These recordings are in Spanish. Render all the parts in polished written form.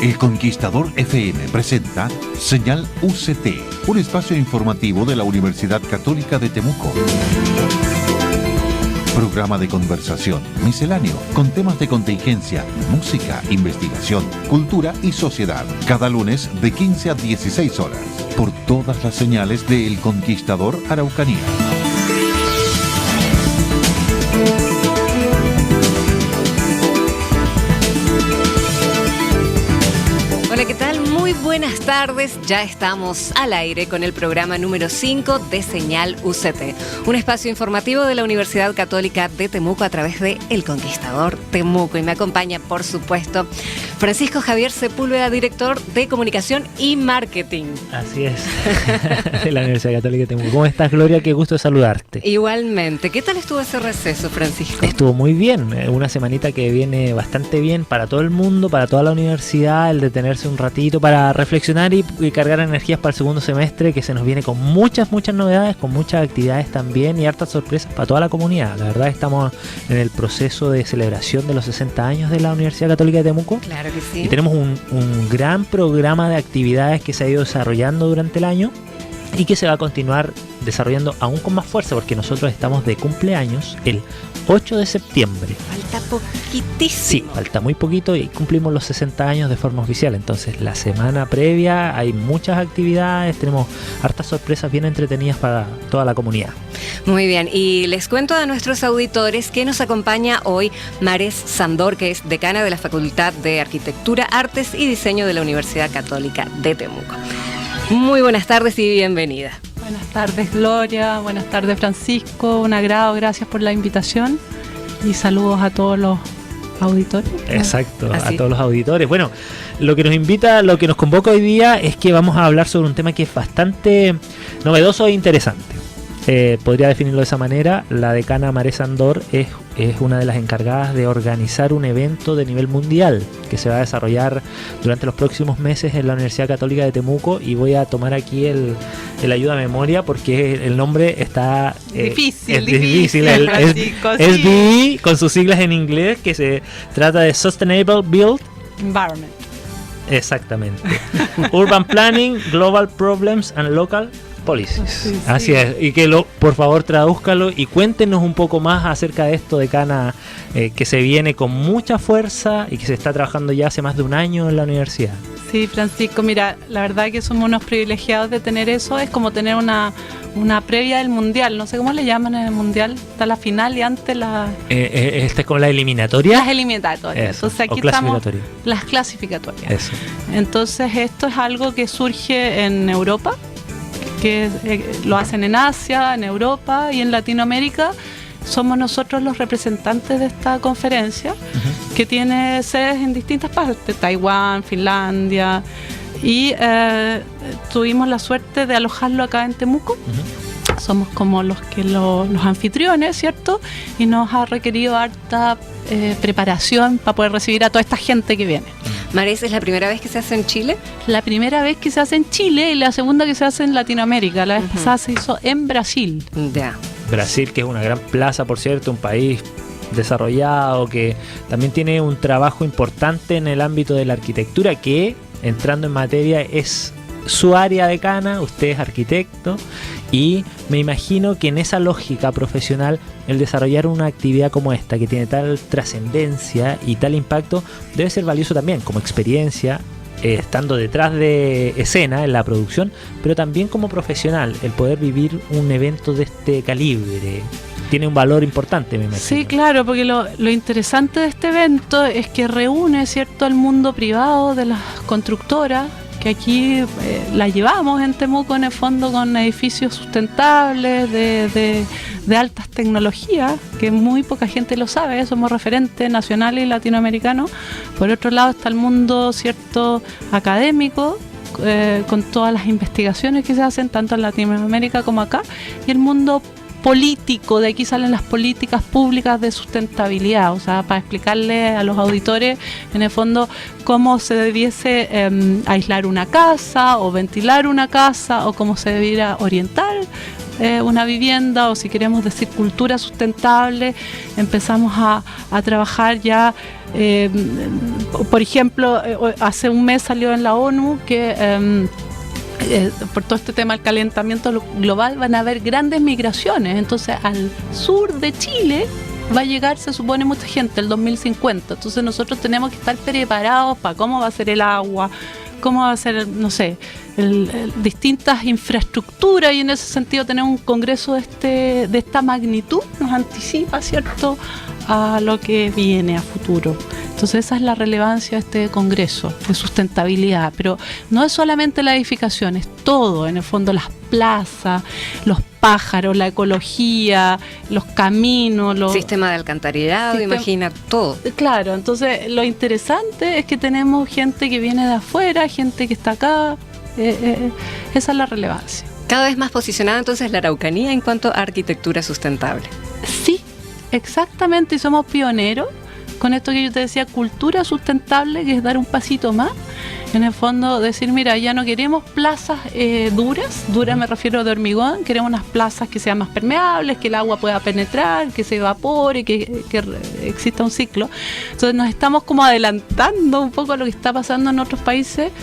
El Conquistador FM presenta Señal UCT, un espacio informativo de la Universidad Católica de Temuco. Programa de conversación misceláneo con temas de contingencia, música, investigación, cultura y sociedad. Cada lunes de 15 a 16 horas por todas las señales de El Conquistador Araucanía. Hola, ¿qué tal? Muy buenas tardes. Ya estamos al aire con el programa número 5 de Señal UCT, un espacio informativo de la Universidad Católica de Temuco a través de El Conquistador Temuco. Y me acompaña, por supuesto, Francisco Javier Sepúlveda, director de Comunicación y Marketing. Así es, de la Universidad Católica de Temuco. ¿Cómo estás, Gloria? Qué gusto saludarte. Igualmente. ¿Qué tal estuvo ese receso, Francisco? Estuvo muy bien, una semanita que viene bastante bien para todo el mundo, para toda la universidad, el detenerse un ratito para reflexionar y cargar energías para el segundo semestre, que se nos viene con muchas novedades, con muchas actividades también y hartas sorpresas para toda la comunidad. La verdad, estamos en el proceso de celebración de los 60 años de la Universidad Católica de Temuco. Claro que sí. Y tenemos un gran programa de actividades que se ha ido desarrollando durante el año y que se va a continuar desarrollando aún con más fuerza, porque nosotros estamos de cumpleaños el 8 de septiembre. Falta poquitísimo. Sí, falta muy poquito y cumplimos los 60 años de forma oficial. Entonces, la semana previa hay muchas actividades, tenemos hartas sorpresas bien entretenidas para toda la comunidad. Muy bien, y les cuento a nuestros auditores que nos acompaña hoy Marés Sandor, que es decana de la Facultad de Arquitectura, Artes y Diseño de la Universidad Católica de Temuco. Muy buenas tardes y bienvenida. Buenas tardes, Gloria. Buenas tardes, Francisco. Un agrado, gracias por la invitación. Y saludos a todos los auditores. Exacto, Así. a todos los auditores. Bueno, lo que nos convoca hoy día es que vamos a hablar sobre un tema que es bastante novedoso e interesante. Podría definirlo de esa manera. La decana Marés Sandor es una de las encargadas de organizar un evento de nivel mundial que se va a desarrollar durante los próximos meses en la Universidad Católica de Temuco, y voy a tomar aquí el ayuda a memoria porque el nombre está difícil. SBE, con sus siglas en inglés, que se trata de Sustainable Built Environment. Exactamente. Urban Planning, Global Problems and Local Policies. Sí. Así es, y que por favor tradúzcalo y cuéntenos un poco más acerca de esto, decana, que se viene con mucha fuerza y que se está trabajando ya hace más de un año en la universidad. Sí, Francisco, mira, la verdad que somos unos privilegiados de tener eso. Es como tener una previa del mundial, no sé cómo le llaman en el mundial, está la final y antes ¿Esta es como la eliminatoria? las eliminatorias. Eso. Entonces aquí O estamos clasificatoria. las clasificatorias. Eso. Entonces esto es algo que surge en Europa, que lo hacen en Asia, en Europa y en Latinoamérica. Somos nosotros los representantes de esta conferencia, que tiene sedes en distintas partes, Taiwán, Finlandia, y tuvimos la suerte de alojarlo acá en Temuco. Somos como los anfitriones, ¿cierto? Y nos ha requerido harta preparación para poder recibir a toda esta gente que viene. Marés, ¿es la primera vez que se hace en Chile? La primera vez que se hace en Chile y la segunda que se hace en Latinoamérica. La vez pasada se hizo en Brasil. Ya. Brasil, que es una gran plaza, por cierto, un país desarrollado, que también tiene un trabajo importante en el ámbito de la arquitectura, que, entrando en materia, es su área decana. Usted es arquitecto y me imagino que en esa lógica profesional el desarrollar una actividad como esta, que tiene tal trascendencia y tal impacto, debe ser valioso también como experiencia, estando detrás de escena en la producción, pero también como profesional, el poder vivir un evento de este calibre tiene un valor importante, me imagino. Sí, claro, porque lo interesante de este evento es que reúne, ¿cierto?, el mundo privado de las constructoras, que aquí la llevamos en Temuco, en el fondo, con edificios sustentables de altas tecnologías, que muy poca gente lo sabe. Somos referentes nacionales y latinoamericanos. Por otro lado está el mundo, cierto, académico, con todas las investigaciones que se hacen tanto en Latinoamérica como acá, y el mundo político. De aquí salen las políticas públicas de sustentabilidad, o sea, para explicarle a los auditores, en el fondo, cómo se debiese aislar una casa o ventilar una casa, o cómo se debiera orientar una vivienda, o si queremos decir cultura sustentable. Empezamos a trabajar ya Por ejemplo, hace un mes salió en la ONU que por todo este tema del calentamiento global van a haber grandes migraciones. Entonces al sur de Chile va a llegar, se supone, mucha gente el 2050. Entonces nosotros tenemos que estar preparados para cómo va a ser el agua, cómo va a ser, no sé, distintas infraestructuras, y en ese sentido tener un congreso de esta magnitud nos anticipa, ¿cierto?, a lo que viene a futuro. Entonces esa es la relevancia de este congreso de sustentabilidad, pero no es solamente la edificación, es todo, en el fondo, las plazas, los pájaros, la ecología, los caminos, los sistema de alcantarillado, imagina todo. Claro, entonces lo interesante es que tenemos gente que viene de afuera, gente que está acá. Esa es la relevancia. Cada vez más posicionada entonces la Araucanía en cuanto a arquitectura sustentable. Sí, exactamente, y somos pioneros con esto que yo te decía, cultura sustentable, que es dar un pasito más. En el fondo, decir, mira, ya no queremos plazas duras me refiero de hormigón, queremos unas plazas que sean más permeables, que el agua pueda penetrar, que se evapore, que exista un ciclo. Entonces nos estamos como adelantando un poco a lo que está pasando en otros países,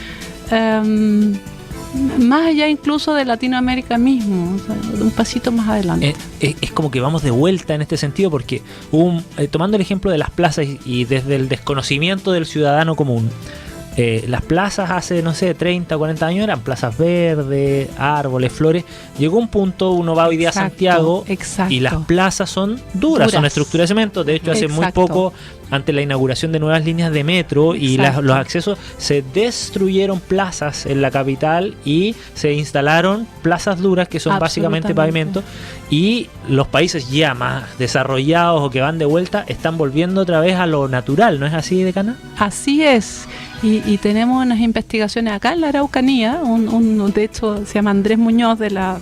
más allá incluso de Latinoamérica mismo, o sea, un pasito más adelante. Es como que vamos de vuelta en este sentido, porque tomando el ejemplo de las plazas y desde el desconocimiento del ciudadano común, las plazas hace, no sé, 30 o 40 años eran plazas verdes, árboles, flores. Llegó un punto, uno va hoy día a Santiago y las plazas son duras, son estructuras de cemento. De hecho, hace muy poco, ante la inauguración de nuevas líneas de metro y los accesos, se destruyeron plazas en la capital y se instalaron plazas duras, que son básicamente pavimento. Y los países ya más desarrollados o que van de vuelta están volviendo otra vez a lo natural, ¿no es así, decana? Así es. Y tenemos unas investigaciones acá en la Araucanía, de hecho se llama Andrés Muñoz de la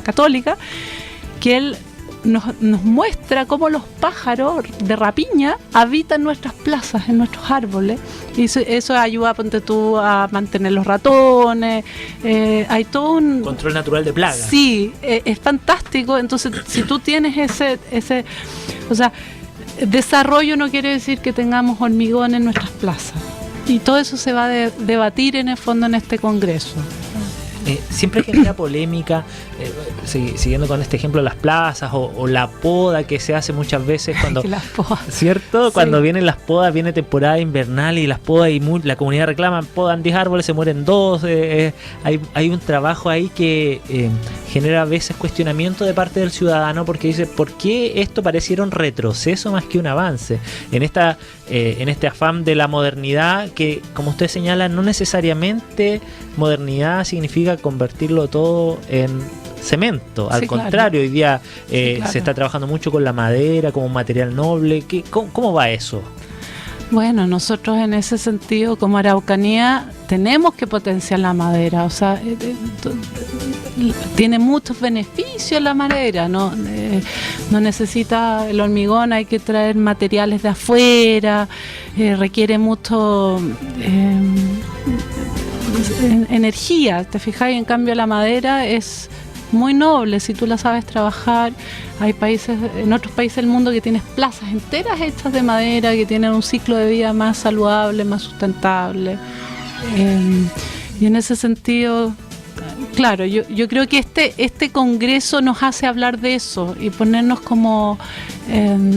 Católica, que él nos muestra cómo los pájaros de rapiña habitan nuestras plazas, en nuestros árboles, y eso ayuda, ponte tú, a mantener los ratones. Hay todo un control natural de plagas. Sí, es fantástico. Entonces, si tú tienes ese, o sea, desarrollo no quiere decir que tengamos hormigón en nuestras plazas, y todo eso se va a debatir en el fondo en este congreso. Siempre genera polémica, siguiendo con este ejemplo, las plazas o la poda que se hace muchas veces cuando, ¿cierto? Sí. Cuando vienen las podas, viene temporada invernal y las podas, y la comunidad reclama, podan 10 árboles, se mueren 2. Hay un trabajo ahí que genera a veces cuestionamiento de parte del ciudadano, porque dice, ¿por qué esto pareciera un retroceso más que un avance? En este afán de la modernidad, que, como usted señala, no necesariamente modernidad significa convertirlo todo en cemento. Al contrario, hoy día se está trabajando mucho con la madera como un material noble. ¿Cómo va eso? Bueno, nosotros en ese sentido, como Araucanía, tenemos que potenciar la madera. O sea, tiene muchos beneficios la madera, no necesita el hormigón, hay que traer materiales de afuera, requiere mucho energía, te fijáis. En cambio la madera es muy noble si tú la sabes trabajar. Hay países, en otros países del mundo, que tienes plazas enteras hechas de madera, que tienen un ciclo de vida más saludable, más sustentable, y en ese sentido, claro, yo creo que este congreso nos hace hablar de eso y ponernos como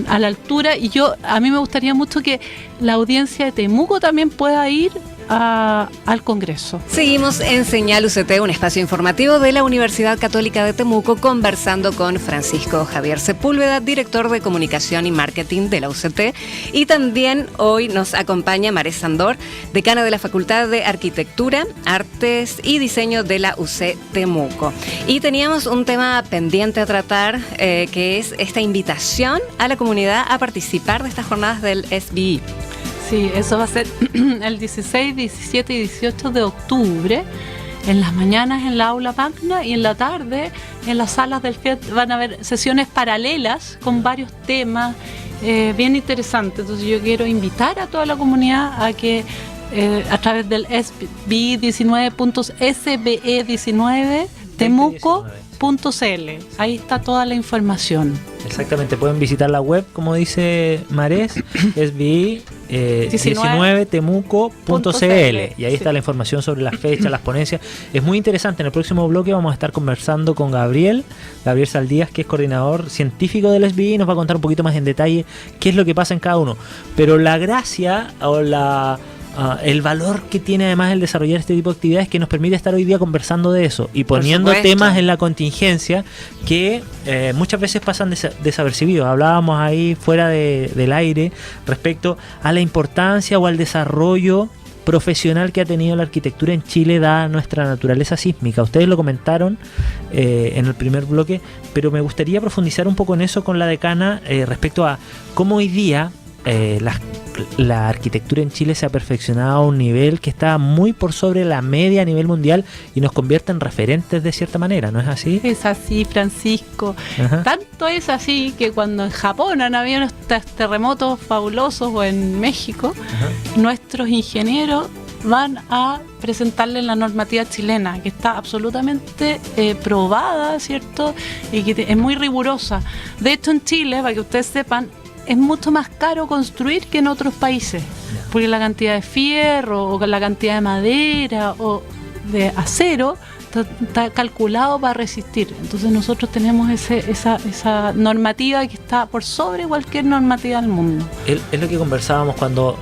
a la altura. Y a mí me gustaría mucho que la audiencia de Temuco también pueda ir al Congreso. Seguimos en Señal UCT, un espacio informativo de la Universidad Católica de Temuco, conversando con Francisco Javier Sepúlveda, director de Comunicación y Marketing de la UCT, y también hoy nos acompaña Marés Sandor, decana de la Facultad de Arquitectura, Artes y Diseño de la UC Temuco. Y teníamos un tema pendiente a tratar, que es esta invitación a la comunidad a participar de estas jornadas del SBI. Sí, eso va a ser el 16, 17 y 18 de octubre. En las mañanas en la aula magna, y en la tarde en las salas del FIAT van a haber sesiones paralelas con varios temas bien interesantes. Entonces yo quiero invitar a toda la comunidad a que a través del SBI 19.sbe19 Temuco temuco.cl. Ahí está toda la información. Exactamente, pueden visitar la web, como dice Marés, SBI 19temuco.cl, y ahí está la información sobre las fechas, las ponencias. Es muy interesante. En el próximo bloque vamos a estar conversando con Gabriel Saldías, que es coordinador científico del SBI, y nos va a contar un poquito más en detalle qué es lo que pasa en cada uno. Pero la gracia o el valor que tiene además el desarrollar este tipo de actividades, que nos permite estar hoy día conversando de eso y poniendo temas en la contingencia que muchas veces pasan desapercibidos. Hablábamos ahí fuera del aire respecto a la importancia o al desarrollo profesional que ha tenido la arquitectura en Chile dada nuestra naturaleza sísmica. Ustedes lo comentaron en el primer bloque, pero me gustaría profundizar un poco en eso con la decana respecto a cómo hoy día la arquitectura en Chile se ha perfeccionado a un nivel que está muy por sobre la media a nivel mundial y nos convierte en referentes de cierta manera, ¿no es así? Es así, Francisco. Ajá. Tanto es así que cuando en Japón han habido unos terremotos fabulosos, o en México, ajá, nuestros ingenieros van a presentarle la normativa chilena, que está absolutamente probada, ¿cierto? Y que es muy rigurosa. De hecho, en Chile, para que ustedes sepan, es mucho más caro construir que en otros países, porque la cantidad de fierro o la cantidad de madera o de acero está calculado para resistir. Entonces nosotros tenemos esa normativa que está por sobre cualquier normativa del mundo. Es lo que conversábamos cuando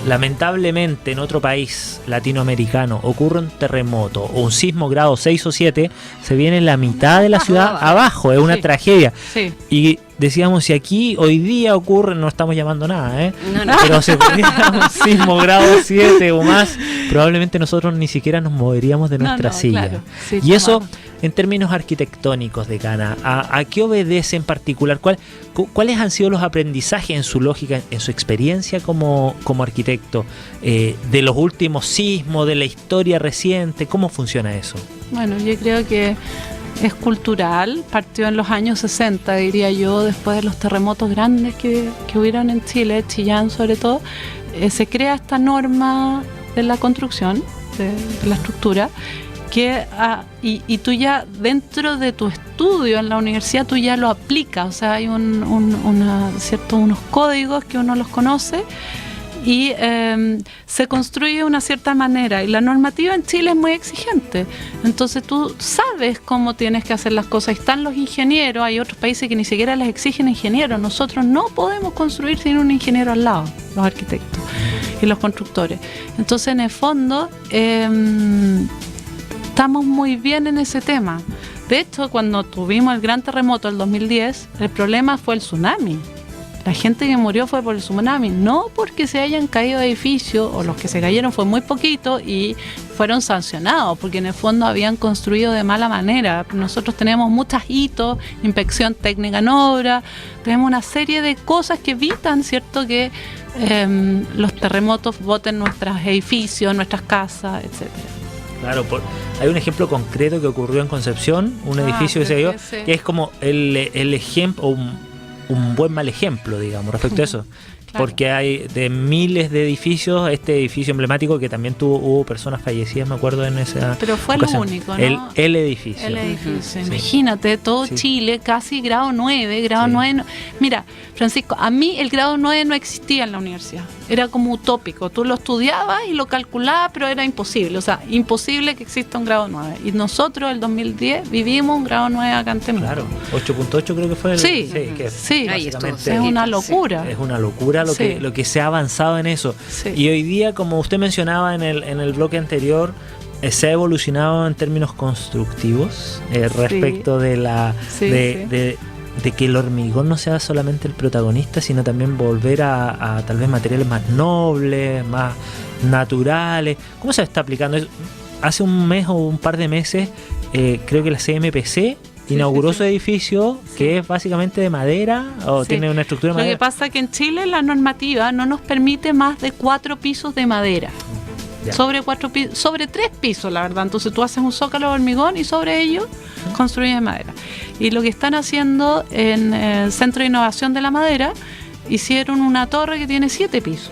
lamentablemente en otro país latinoamericano ocurre un terremoto o un sismo grado 6 o 7, se viene la mitad de la ciudad abajo, es una tragedia. Sí. Y decíamos, si aquí hoy día ocurre, no estamos llamando nada, pero si ocurriera un sismo grado 7 o más, probablemente nosotros ni siquiera nos moveríamos de nuestra silla. Claro. Sí, y eso, en términos arquitectónicos, decana, ¿a qué obedece en particular? ¿Cuáles han sido los aprendizajes en su lógica, en su experiencia como arquitecto, de los últimos sismos, de la historia reciente? ¿Cómo funciona eso? Bueno, yo creo que es cultural, partió en los años 60, diría yo, después de los terremotos grandes que hubieron en Chile, Chillán sobre todo, se crea esta norma de la construcción, de la estructura, que y tú ya dentro de tu estudio en la universidad tú ya lo aplicas, o sea, hay unos códigos que uno los conoce y se construye de una cierta manera, y la normativa en Chile es muy exigente, entonces tú sabes cómo tienes que hacer las cosas. Están los ingenieros, hay otros países que ni siquiera les exigen ingenieros, nosotros no podemos construir sin un ingeniero al lado, los arquitectos y los constructores. Entonces en el fondo estamos muy bien en ese tema. De hecho, cuando tuvimos el gran terremoto del 2010, el problema fue el tsunami. La gente que murió fue por el tsunami, no porque se hayan caído edificios, o los que se cayeron fue muy poquito y fueron sancionados, porque en el fondo habían construido de mala manera. Nosotros tenemos muchos hitos, inspección técnica en obra, tenemos una serie de cosas que evitan, ¿cierto?, que los terremotos boten nuestros edificios, nuestras casas, etcétera. Claro, hay un ejemplo concreto que ocurrió en Concepción, un edificio que se cayó, que es como el ejemplo, un buen mal ejemplo, digamos, respecto a eso. Claro. Porque hay de miles de edificios, este edificio emblemático que también hubo personas fallecidas, me acuerdo en esa. Pero fue ocasión. Lo único, ¿no? El edificio. El edificio. Sí. Imagínate, todo Chile, casi grado 9, grado 9. No. Mira, Francisco, a mí el grado 9 no existía en la universidad. Era como utópico. Tú lo estudiabas y lo calculabas, pero era imposible. O sea, imposible que exista un grado 9. Y nosotros, el 2010, vivimos un grado 9 acá en Temuco. Claro, 8.8 creo que fue el. Sí. Básicamente es una locura. Es una locura lo que se ha avanzado en eso. Sí. Y hoy día, como usted mencionaba en el bloque anterior, se ha evolucionado en términos constructivos respecto de de que el hormigón no sea solamente el protagonista, sino también volver a tal vez materiales más nobles, más naturales. ¿Cómo se está aplicando eso? Hace un mes o un par de meses, creo que la CMPC inauguró su edificio, que es básicamente de madera, o tiene una estructura de madera. Lo que pasa es que en Chile la normativa no nos permite más de 4 pisos de madera. Sobre 3 pisos, la verdad. Entonces tú haces un zócalo de hormigón y sobre ello construyes de madera. Y lo que están haciendo en el Centro de Innovación de la Madera, hicieron una torre que tiene 7 pisos.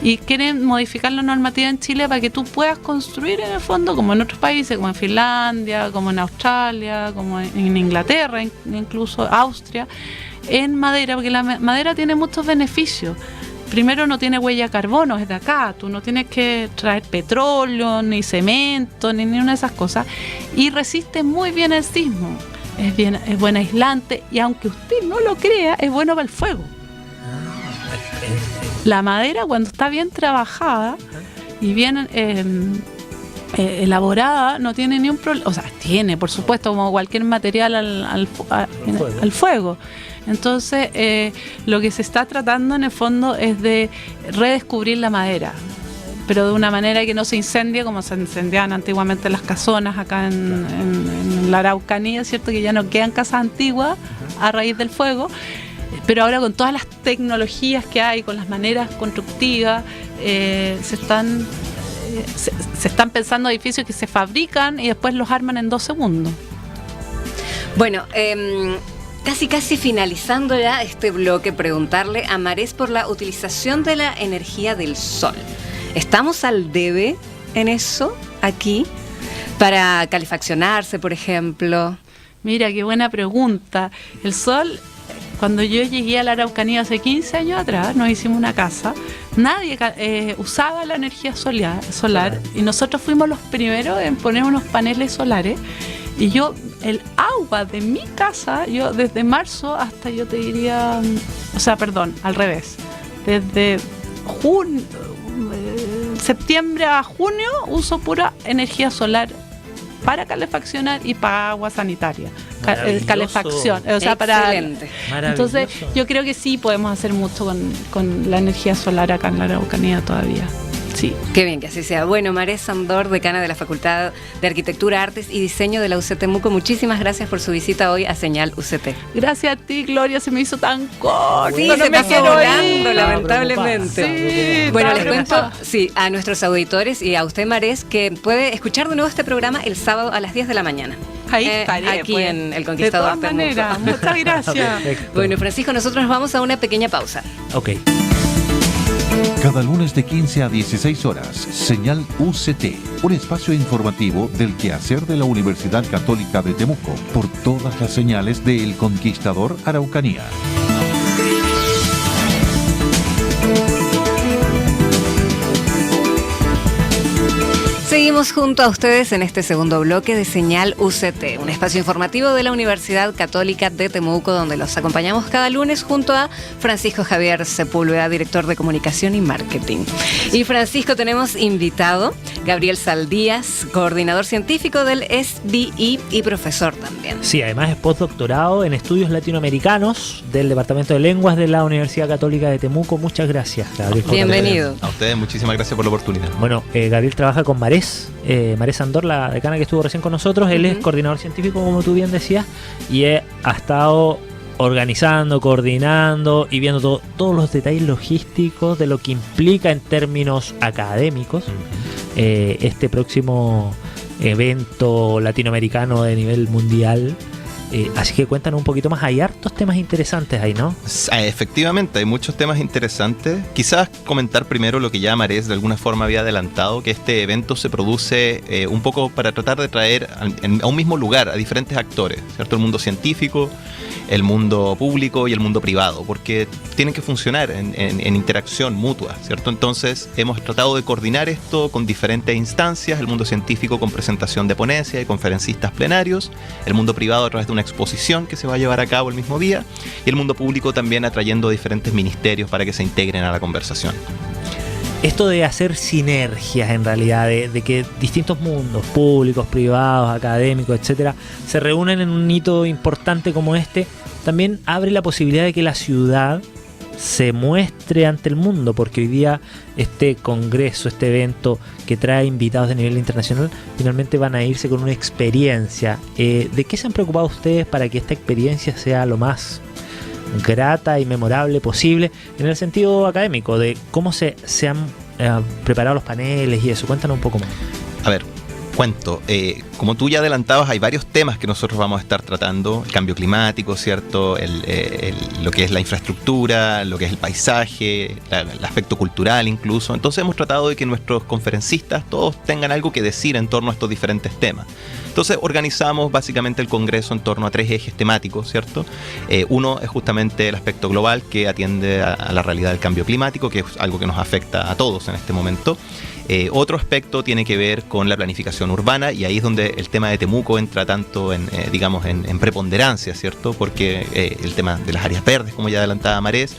y quieren modificar la normativa en Chile para que tú puedas construir en el fondo, como en otros países, como en Finlandia, como en Australia, como en Inglaterra, incluso Austria, en madera, porque la madera tiene muchos beneficios. Primero, no tiene huella de carbono, es de acá, tú no tienes que traer petróleo, ni cemento, ni ninguna de esas cosas, y resiste muy bien el sismo, es buen aislante, y aunque usted no lo crea, es bueno para el fuego. La madera, cuando está bien trabajada y bien elaborada, no tiene ni un problema. O sea, tiene, por supuesto, como cualquier material al fuego. Entonces, lo que se está tratando en el fondo es de redescubrir la madera, pero de una manera que no se incendie como se incendiaban antiguamente las casonas acá en la Araucanía, ¿cierto? Que ya no quedan casas antiguas a raíz del fuego. Pero ahora, con todas las tecnologías que hay, con las maneras constructivas, se están pensando edificios que se fabrican y después los arman en 2 segundos. Bueno, casi finalizando ya este bloque, preguntarle a Marés por la utilización de la energía del sol. ¿Estamos al debe en eso aquí? Para calefaccionarse, por ejemplo. Mira, qué buena pregunta. El sol... Cuando yo llegué a la Araucanía hace 15 años atrás, nos hicimos una casa, nadie usaba la energía solar y nosotros fuimos los primeros en poner unos paneles solares. Y yo, el agua de mi casa, yo desde marzo hasta, yo te diría, al revés, desde septiembre a junio uso pura energía solar para calefaccionar y para agua sanitaria. Calefacción, Excelente. Entonces yo creo que sí podemos hacer mucho con la energía solar acá en la Araucanía todavía. Sí. Qué bien que así sea. Bueno, Marés Sandor, decana de la Facultad de Arquitectura, Artes y Diseño de la UC Temuco, muchísimas gracias por su visita hoy a Señal UCT. Gracias a ti, Gloria, se me hizo tan corto. Sí, no se pasó volando, lamentablemente. Sí, bueno, les cuento a nuestros auditores y a usted, Marés, que puede escuchar de nuevo este programa el sábado a las 10 de la mañana. Ahí estaré, aquí pues, en El Conquistador de todas maneras. Muchas gracias. Bueno, Francisco, nosotros nos vamos a una pequeña pausa. Ok. Cada lunes de 15 a 16 horas, Señal UCT, un espacio informativo del quehacer de la Universidad Católica de Temuco, por todas las señales de El Conquistador Araucanía. Seguimos junto a ustedes en este segundo bloque de Señal UCT, un espacio informativo de la Universidad Católica de Temuco, donde los acompañamos cada lunes junto a Francisco Javier Sepúlveda, director de Comunicación y Marketing. Y Francisco, tenemos invitado Gabriel Saldías, coordinador científico del SBI y profesor también. Sí, además es postdoctorado en estudios latinoamericanos del Departamento de Lenguas de la Universidad Católica de Temuco. Muchas gracias, Gabriel. Bienvenido. A ustedes, muchísimas gracias por la oportunidad. Bueno, Gabriel trabaja con Marés Sandor, la decana que estuvo recién con nosotros. Él es coordinador científico, como tú bien decías, y ha estado organizando, coordinando y viendo todos los detalles logísticos de lo que implica en términos académicos este próximo evento latinoamericano de nivel mundial. Así que cuéntanos un poquito más, hay hartos temas interesantes ahí, ¿no? Efectivamente, hay muchos temas interesantes. Quizás comentar primero lo que ya Marés de alguna forma había adelantado, que este evento se produce un poco para tratar de traer a un mismo lugar a diferentes actores, ¿cierto? El mundo científico, el mundo público y el mundo privado, porque tienen que funcionar en interacción mutua, ¿cierto? Entonces hemos tratado de coordinar esto con diferentes instancias, el mundo científico con presentación de ponencia y conferencistas plenarios, el mundo privado a través de una exposición que se va a llevar a cabo el mismo día, y el mundo público también atrayendo diferentes ministerios para que se integren a la conversación. Esto de hacer sinergias, en realidad, de que distintos mundos, públicos, privados, académicos, etcétera, se reúnen en un hito importante como este, también abre la posibilidad de que la ciudad se muestre ante el mundo, porque hoy día este congreso, este evento que trae invitados de nivel internacional, finalmente van a irse con una experiencia. ¿De qué se han preocupado ustedes para que esta experiencia sea lo más grata y memorable posible en el sentido académico, de cómo se han preparado los paneles y eso? Cuéntanos un poco más. A ver, Cuento, como tú ya adelantabas, hay varios temas que nosotros vamos a estar tratando: el cambio climático, ¿cierto? Lo que es la infraestructura, lo que es el paisaje, el aspecto cultural incluso. Entonces hemos tratado de que nuestros conferencistas todos tengan algo que decir en torno a estos diferentes temas. Entonces organizamos básicamente el congreso en torno a 3 ejes temáticos, ¿cierto? Uno es justamente el aspecto global, que atiende a la realidad del cambio climático, que es algo que nos afecta a todos en este momento. Otro aspecto tiene que ver con la planificación urbana, y ahí es donde el tema de Temuco entra tanto en preponderancia, ¿cierto? Porque el tema de las áreas verdes, como ya adelantaba Marés,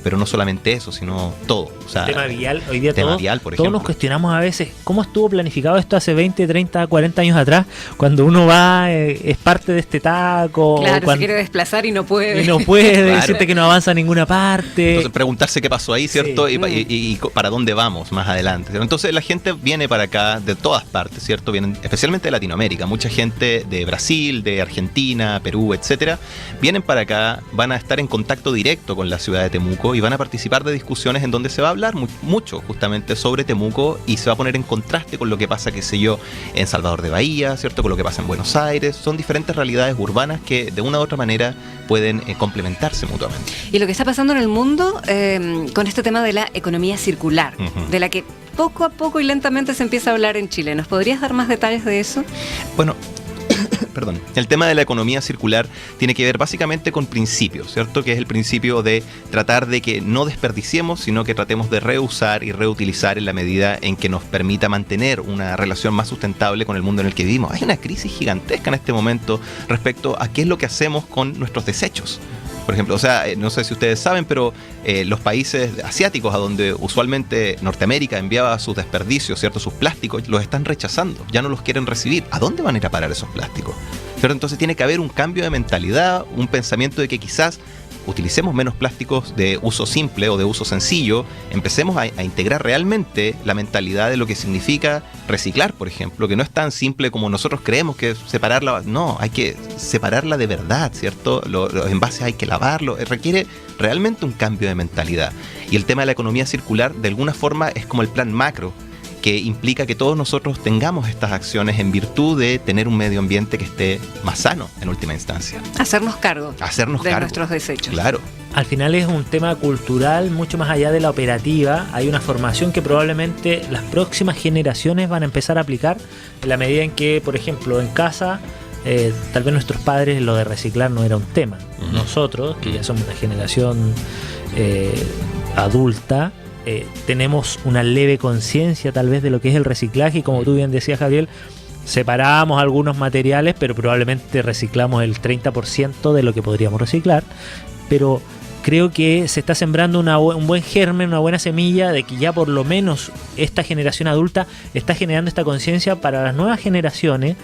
pero no solamente eso, sino todo. O sea, tema vial, hoy día tema todos, vial, por todos ejemplo. nos cuestionamos a veces cómo estuvo planificado esto hace 20, 30, 40 años atrás, cuando uno va, es parte de este taco. Claro, cuando, se quiere desplazar y no puede. y no puede, Claro. siente que no avanza a ninguna parte. Entonces preguntarse qué pasó ahí, ¿cierto? Sí. Y para dónde vamos más adelante, ¿cierto? Entonces la gente viene para acá de todas partes, ¿cierto? Vienen especialmente de Latinoamérica, mucha gente de Brasil, de Argentina, Perú, etcétera. Vienen para acá, van a estar en contacto directo con la ciudad de Temuco y van a participar de discusiones en donde se va a hablar mucho justamente sobre Temuco, y se va a poner en contraste con lo que pasa, qué sé yo, en Salvador de Bahía, ¿cierto? Con lo que pasa en Buenos Aires. Son diferentes realidades urbanas que de una u otra manera pueden complementarse mutuamente. Y lo que está pasando en el mundo con este tema de la economía circular, Ujú. de la que poco a poco y lentamente se empieza a hablar en Chile. ¿Nos podrías dar más detalles de eso? Bueno, perdón, el tema de la economía circular tiene que ver básicamente con principios, ¿cierto? Que es el principio de tratar de que no desperdiciemos, sino que tratemos de reusar y reutilizar en la medida en que nos permita mantener una relación más sustentable con el mundo en el que vivimos. Hay una crisis gigantesca en este momento respecto a qué es lo que hacemos con nuestros desechos. Por ejemplo, o sea, no sé si ustedes saben, pero los países asiáticos, a donde usualmente Norteamérica enviaba sus desperdicios, ¿cierto? Sus plásticos, los están rechazando, ya no los quieren recibir. ¿A dónde van a ir a parar esos plásticos? ¿Cierto? Entonces tiene que haber un cambio de mentalidad, un pensamiento de que quizás utilicemos menos plásticos de uso simple o de uso sencillo, empecemos a integrar realmente la mentalidad de lo que significa reciclar, por ejemplo, que no es tan simple como nosotros creemos que separarla. No, hay que separarla de verdad, ¿cierto? Los envases hay que lavarlos, requiere realmente un cambio de mentalidad. Y el tema de la economía circular, de alguna forma, es como el plan macro, que implica que todos nosotros tengamos estas acciones en virtud de tener un medio ambiente que esté más sano en última instancia. Hacernos cargo Hacernos de cargo. nuestros desechos. Claro. Al final es un tema cultural mucho más allá de la operativa. Hay una formación que probablemente las próximas generaciones van a empezar a aplicar en la medida en que, por ejemplo, en casa, tal vez nuestros padres lo de reciclar no era un tema. Uh-huh. Nosotros, que ya somos una generación adulta, tenemos una leve conciencia tal vez de lo que es el reciclaje, y como tú bien decías, Gabriel, separamos algunos materiales, pero probablemente reciclamos el 30% de lo que podríamos reciclar. Pero creo que se está sembrando un buen germen, una buena semilla de que ya por lo menos esta generación adulta está generando esta conciencia para las nuevas generaciones.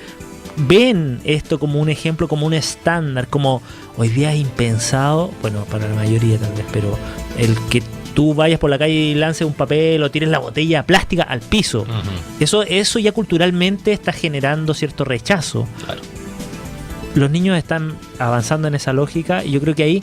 Ven esto como un ejemplo, como un estándar, como hoy día es impensado, bueno, para la mayoría tal vez, pero el que tú vayas por la calle y lances un papel o tires la botella plástica al piso. Uh-huh. Eso ya culturalmente está generando cierto rechazo. Claro. Los niños están avanzando en esa lógica, y yo creo que ahí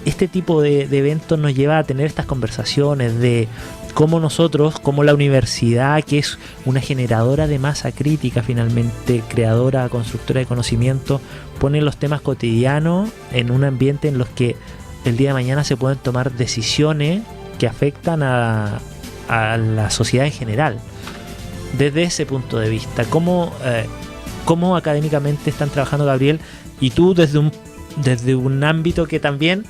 este tipo de eventos nos lleva a tener estas conversaciones de cómo nosotros, como la universidad, que es una generadora de masa crítica finalmente, creadora, constructora de conocimiento, pone los temas cotidianos en un ambiente en los que el día de mañana se pueden tomar decisiones que afectan a la sociedad en general. Desde ese punto de vista, ¿cómo académicamente están trabajando, Gabriel? Y tú desde un ámbito que también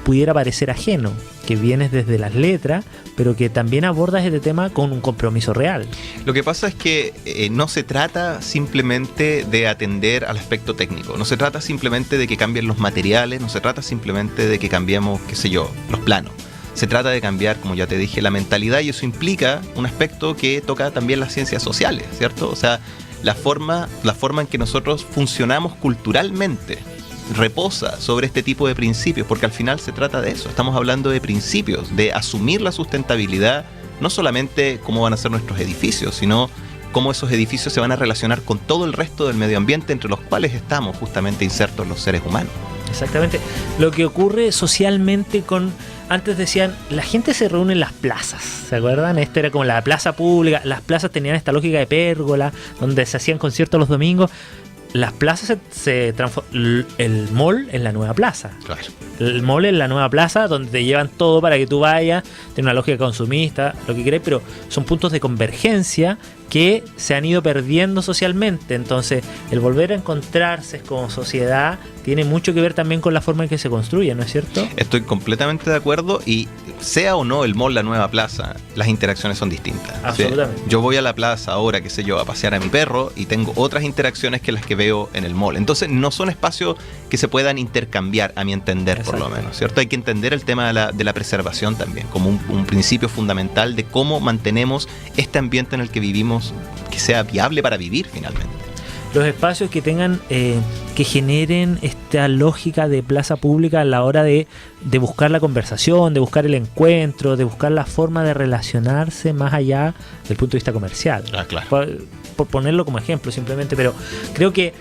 pudiera parecer ajeno, que vienes desde las letras, pero que también abordas este tema con un compromiso real. Lo que pasa es que no se trata simplemente de atender al aspecto técnico, no se trata simplemente de que cambien los materiales, no se trata simplemente de que cambiemos, qué sé yo, los planos. Se trata de cambiar, como ya te dije, la mentalidad, y eso implica un aspecto que toca también las ciencias sociales, ¿cierto? O sea, la forma en que nosotros funcionamos culturalmente reposa sobre este tipo de principios, porque al final se trata de eso. Estamos hablando de principios, de asumir la sustentabilidad, no solamente cómo van a ser nuestros edificios, sino cómo esos edificios se van a relacionar con todo el resto del medio ambiente, entre los cuales estamos justamente insertos los seres humanos. Exactamente. Lo que ocurre socialmente con antes decían, la gente se reúne en las plazas, ¿se acuerdan? Esto era como la plaza pública, las plazas tenían esta lógica de pérgola, donde se hacían conciertos los domingos. Las plazas se transforman, el mall en la nueva plaza. Claro. El mall es la nueva plaza donde te llevan todo para que tú vayas, tiene una lógica consumista, lo que querés, pero son puntos de convergencia que se han ido perdiendo socialmente. Entonces, el volver a encontrarse como sociedad tiene mucho que ver también con la forma en que se construye, ¿no es cierto? Estoy completamente de acuerdo, y sea o no el mall la nueva plaza, las interacciones son distintas. Absolutamente. Yo voy a la plaza ahora, qué sé yo, a pasear a mi perro, y tengo otras interacciones que las que veo en el mall. Entonces no son espacios que se puedan intercambiar, a mi entender. Exacto. Por lo menos, ¿cierto? Hay que entender el tema de la preservación también, como un principio fundamental de cómo mantenemos este ambiente en el que vivimos, que sea viable para vivir finalmente. Los espacios que tengan, que generen esta lógica de plaza pública a la hora de buscar la conversación, de buscar el encuentro, de buscar la forma de relacionarse más allá del punto de vista comercial. Claro. Por ponerlo como ejemplo simplemente, pero creo que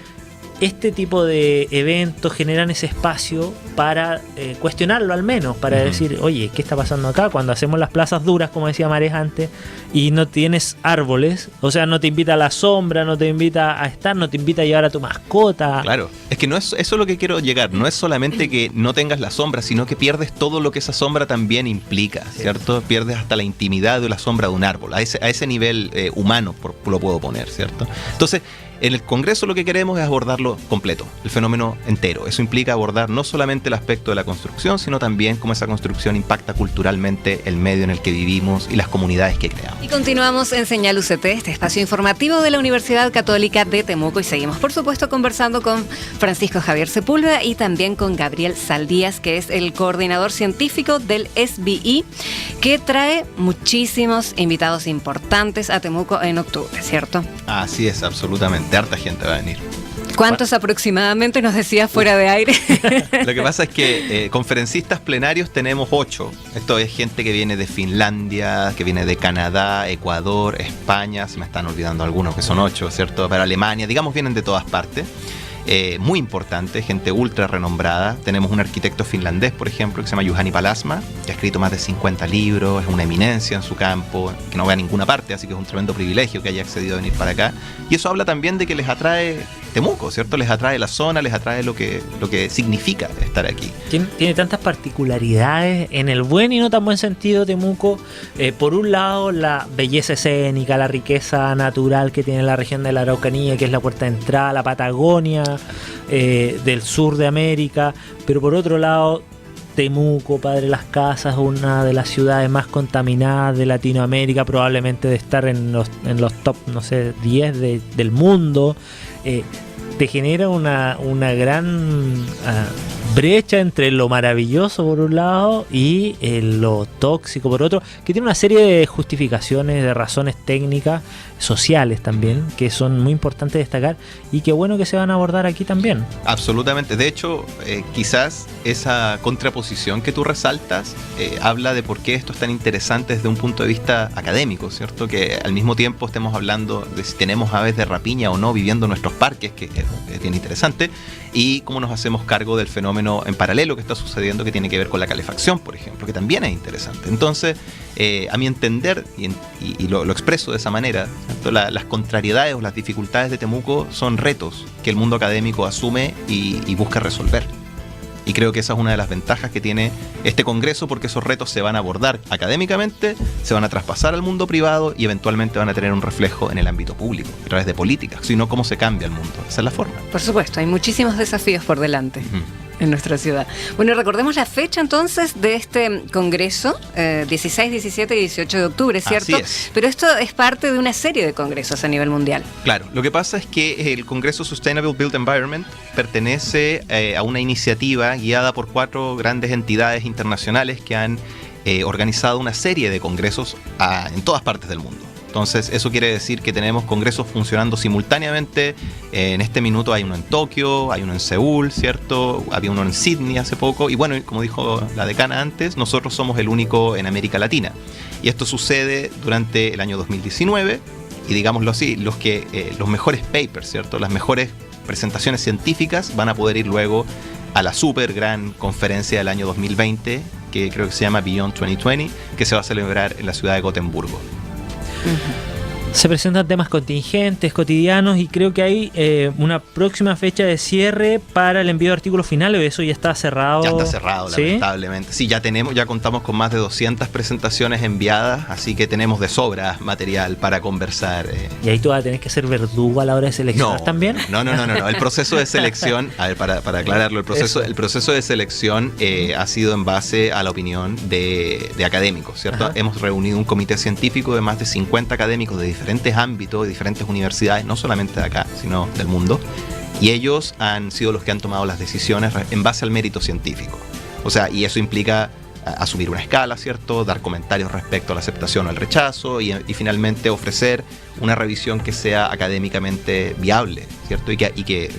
este tipo de eventos generan ese espacio para cuestionarlo al menos, para decir, oye, ¿qué está pasando acá? Cuando hacemos las plazas duras, como decía Marés antes, y no tienes árboles, o sea, no te invita a la sombra, no te invita a estar, no te invita a llevar a tu mascota. Claro, es que no es eso lo que quiero llegar, no es solamente que no tengas la sombra, sino que pierdes todo lo que esa sombra también implica, ¿cierto? Pierdes hasta la intimidad de la sombra de un árbol, a ese nivel humano lo puedo poner, ¿cierto? Entonces, en el Congreso lo que queremos es abordarlo completo, el fenómeno entero. Eso implica abordar no solamente el aspecto de la construcción, sino también cómo esa construcción impacta culturalmente el medio en el que vivimos y las comunidades que creamos. Y continuamos en Señal UCT, este espacio informativo de la Universidad Católica de Temuco, y seguimos, por supuesto, conversando con Francisco Javier Sepúlveda y también con Gabriel Saldías, que es el coordinador científico del SBI, que trae muchísimos invitados importantes a Temuco en octubre, ¿cierto? Así es, absolutamente. Harta gente va a venir. ¿Cuántos aproximadamente nos decía fuera de aire? Lo que pasa es que conferencistas plenarios tenemos 8. Esto es gente que viene de Finlandia, que viene de Canadá, Ecuador, España, se me están olvidando algunos que son 8, ¿cierto? Para Alemania, digamos, vienen de todas partes. Muy importante, gente ultra renombrada. Tenemos un arquitecto finlandés, por ejemplo, que se llama Juhani Palasma, que ha escrito más de 50 libros, es una eminencia en su campo, que no va a ninguna parte, así que es un tremendo privilegio que haya accedido a venir para acá. Y eso habla también de que les atrae Temuco, ¿cierto? Les atrae la zona, les atrae lo que significa estar aquí. Tiene tantas particularidades, en el buen y no tan buen sentido, Temuco. Por un lado, la belleza escénica, la riqueza natural que tiene la región de la Araucanía, que es la puerta de entrada, la Patagonia del sur de América, pero por otro lado, Temuco, Padre Las Casas, una de las ciudades más contaminadas de Latinoamérica, probablemente de estar en los top, no sé, 10 del mundo. Te genera una gran brecha entre lo maravilloso por un lado y lo tóxico por otro, que tiene una serie de justificaciones, de razones técnicas, sociales también, que son muy importantes destacar, y qué bueno que se van a abordar aquí también. Absolutamente. De hecho, quizás esa contraposición que tú resaltas habla de por qué esto es tan interesante desde un punto de vista académico, ¿cierto? Que al mismo tiempo estemos hablando de si tenemos aves de rapiña o no viviendo en nuestros parques, que es bien interesante, y cómo nos hacemos cargo del fenómeno en paralelo que está sucediendo, que tiene que ver con la calefacción, por ejemplo, que también es interesante. Entonces, a mi entender, y lo expreso de esa manera, ¿cierto? Las contrariedades o las dificultades de Temuco son retos que el mundo académico asume y busca resolver. Y creo que esa es una de las ventajas que tiene este congreso, porque esos retos se van a abordar académicamente, se van a traspasar al mundo privado y eventualmente van a tener un reflejo en el ámbito público, a través de políticas, sino cómo se cambia el mundo. Esa es la forma. Por supuesto, hay muchísimos desafíos por delante. En nuestra ciudad. Bueno, recordemos la fecha entonces de este congreso, 16, 17 y 18 de octubre, ¿cierto? Así es. Pero esto es parte de una serie de congresos a nivel mundial. Claro, lo que pasa es que el Congreso Sustainable Built Environment pertenece a una iniciativa guiada por 4 grandes entidades internacionales que han organizado una serie de congresos en todas partes del mundo. Entonces, eso quiere decir que tenemos congresos funcionando simultáneamente. En este minuto hay uno en Tokio, hay uno en Seúl, ¿cierto? Había uno en Sydney hace poco. Y bueno, como dijo la decana antes, nosotros somos el único en América Latina. Y esto sucede durante el año 2019. Y digámoslo así, los mejores papers, ¿cierto? Las mejores presentaciones científicas van a poder ir luego a la super gran conferencia del año 2020, que creo que se llama Beyond 2020, que se va a celebrar en la ciudad de Gotemburgo. Se presentan temas contingentes, cotidianos, y creo que hay una próxima fecha de cierre para el envío de artículos finales. ¿Eso ya está cerrado? Ya está cerrado, ¿Sí? lamentablemente. Sí, ya contamos con más de 200 presentaciones enviadas, así que tenemos de sobra material para conversar. ¿Y ahí tú vas a tener que ser verdugo a la hora de seleccionar también? No. El proceso de selección, a ver, para aclararlo, el proceso de selección ha sido en base a la opinión de académicos, ¿cierto? Ajá. Hemos reunido un comité científico de más de 50 académicos de diferentes ámbitos, de diferentes universidades, no solamente de acá, sino del mundo, y ellos han sido los que han tomado las decisiones en base al mérito científico. O sea, y eso implica asumir una escala, ¿cierto? Dar comentarios respecto a la aceptación o al rechazo y finalmente ofrecer una revisión que sea académicamente viable, ¿cierto? Y que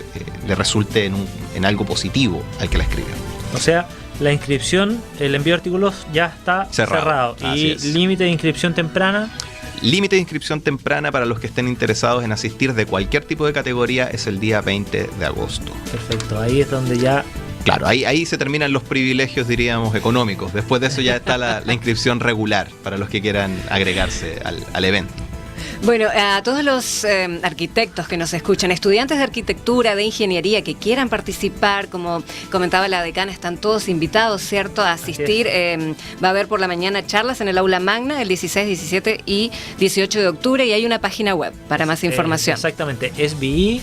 le resulte en algo positivo al que la escribió. O sea, la inscripción, el envío de artículos ya está cerrado. Y límite de inscripción temprana. Límite de inscripción temprana para los que estén interesados en asistir de cualquier tipo de categoría es el día 20 de agosto. Perfecto, ahí es donde ya... Claro, ahí se terminan los privilegios, diríamos, económicos. Después de eso ya está la inscripción regular para los que quieran agregarse al evento. Bueno, a todos los arquitectos que nos escuchan, estudiantes de arquitectura, de ingeniería que quieran participar, como comentaba la decana, están todos invitados, ¿cierto?, a asistir. Va a haber por la mañana charlas en el aula magna el 16, 17 y 18 de octubre y hay una página web para más información. Exactamente, SBI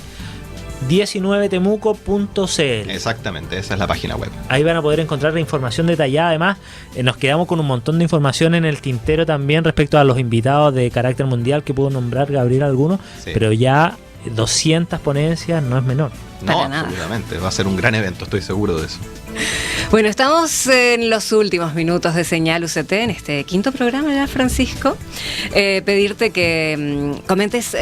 19temuco.cl. Exactamente, esa es la página web. Ahí van a poder encontrar la información detallada. Además, nos quedamos con un montón de información en el tintero también respecto a los invitados de carácter mundial que pudo nombrar Gabriel algunos, sí. Pero ya 200 ponencias no es menor. No, absolutamente, va a ser un gran evento, estoy seguro de eso. Bueno, estamos en los últimos minutos de Señal UCT, en este quinto programa ya, Francisco. Pedirte que comentes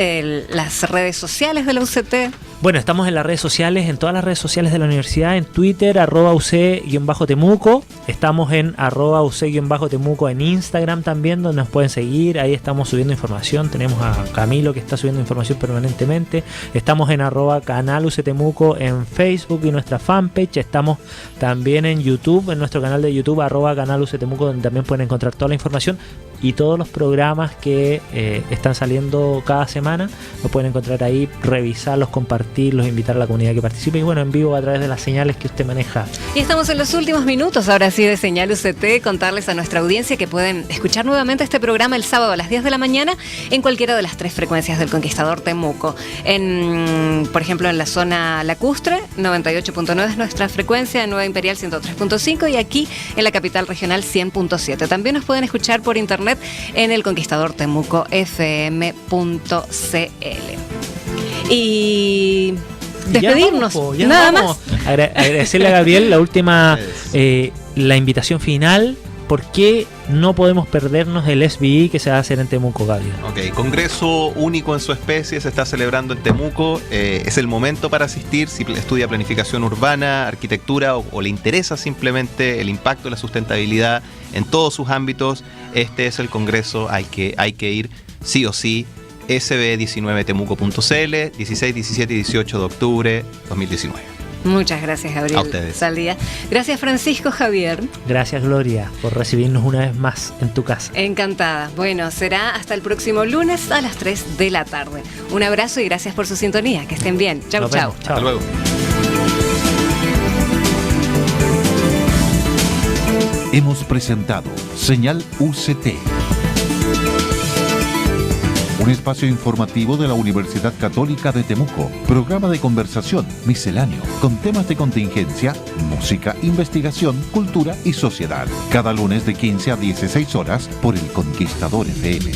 las redes sociales de la UCT. Bueno, estamos en las redes sociales, en todas las redes sociales de la universidad, en Twitter, @UC_Temuco. Estamos en @UC_Temuco en Instagram también, donde nos pueden seguir. Ahí estamos subiendo información. Tenemos a Camilo que está subiendo información permanentemente. Estamos en @Canal UC Temuco en Facebook y nuestra fanpage. Estamos también en YouTube, en nuestro canal de YouTube, @Canal UC Temuco, donde también pueden encontrar toda la información y todos los programas que están saliendo cada semana. Lo pueden encontrar ahí, revisarlos, compartirlos, invitar a la comunidad que participe y bueno, en vivo a través de las señales que usted maneja. Y estamos en los últimos minutos, ahora sí, de Señal UCT. Contarles a nuestra audiencia que pueden escuchar nuevamente este programa el sábado a las 10 de la mañana en cualquiera de las 3 frecuencias del Conquistador Temuco. Por ejemplo, en la zona lacustre, 98.9 es nuestra frecuencia, en Nueva Imperial 103.5 y aquí en la capital regional 100.7. También nos pueden escuchar por internet en el Conquistador Temuco FM.cl. Y despedirnos, ya nada vamos. más. Agradecerle a Gabriel la última, la invitación final. ¿Por qué no podemos perdernos el SBI que se va a hacer en Temuco, Gabriel? Ok, congreso único en su especie, se está celebrando en Temuco. Es el momento para asistir si estudia planificación urbana, arquitectura o le interesa simplemente el impacto de la sustentabilidad en todos sus ámbitos. Este es el congreso, hay que ir sí o sí. sb19temuco.cl, 16, 17 y 18 de octubre 2019. Muchas gracias, Gabriel. A ustedes. Saldía. Gracias, Francisco Javier. Gracias, Gloria, por recibirnos una vez más en tu casa. Encantada. Bueno, será hasta el próximo lunes a las 3 de la tarde. Un abrazo y gracias por su sintonía. Que estén bien. Chau, chau. Hasta luego. Hemos presentado Señal UCT, un espacio informativo de la Universidad Católica de Temuco, programa de conversación misceláneo con temas de contingencia, música, investigación, cultura y sociedad. Cada lunes de 15 a 16 horas por el Conquistador FM.